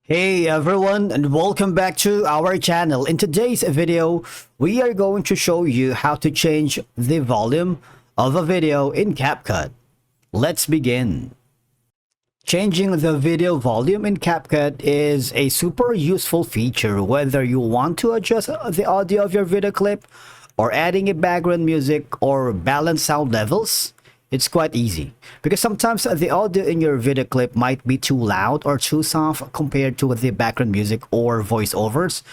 Hey everyone, and welcome back to our channel. In today's video, we are going to show you how to change the volume of a video in Capcut. Let's begin. Changing the video volume in Capcut is a super useful feature whether you want to adjust the audio of your video clip or adding a background music or balance sound levels. It's quite easy because sometimes the audio in your video clip might be too loud or too soft compared to the background music or voiceovers.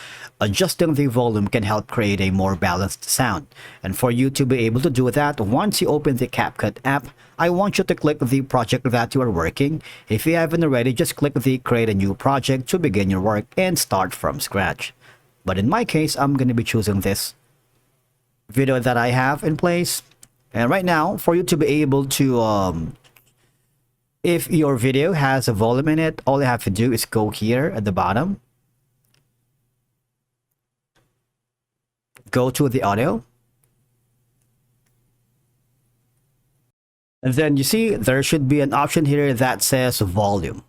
Adjusting the volume can help create a more balanced sound. And for you to be able to do that, once you open the Capcut app, I want you to click the project that you are working. If you haven't already, just click the create a new project to begin your work and start from scratch. But in my case, I'm going to be choosing this video that I have in place. And right now, for you to be able to, if your video has a volume in it, all you have to do is go here at the bottom. Go to the audio. And then you see there should be an option here that says volume.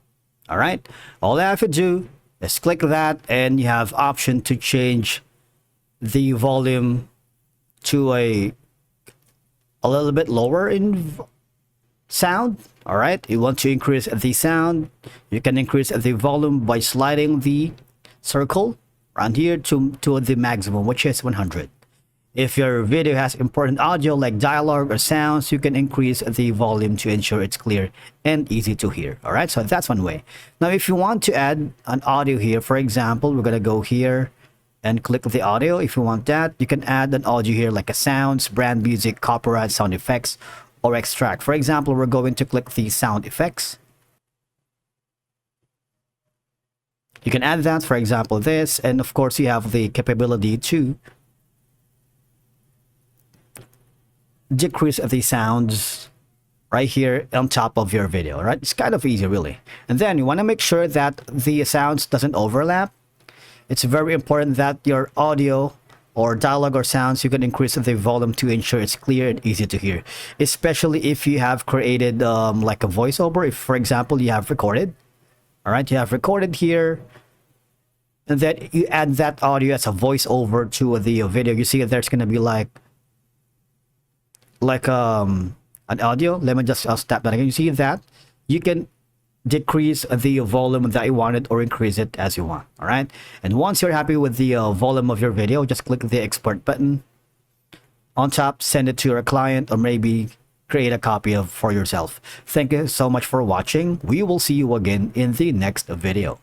All right. All I have to do is click that and you have option to change the volume to a little bit lower in sound. All right, you want to increase the sound, you can increase the volume by sliding the circle around here to the maximum, which is 100. If your video has important audio like dialogue or sounds, you can increase the volume to ensure it's clear and easy to hear. All right, so that's one way. Now if you want to add an audio here, for example, we're gonna go here and click the audio. If you want that, you can add an audio here like a sounds, brand music, copyright, sound effects, or extract. For example, we're going to click the sound effects. You can add that, for example, this, and of course you have the capability to decrease the sounds right here on top of your video, right? It's kind of easy, really. And then you want to make sure that the sounds doesn't overlap. It's very important that your audio or dialogue or sounds, you can increase the volume to ensure it's clear and easy to hear, especially if you have created like a voiceover. If, for example, you have recorded, all right, you have recorded here, and then you add that audio as a voiceover to the video. You see there's going to be like an audio. Let me just stop that again. You see that you can decrease the volume that you wanted or increase it as you want. All right, and once you're happy with the volume of your video, just click the export button on top, send it to your client, or maybe create a copy of for yourself. Thank you so much for watching. We will see you again in the next video.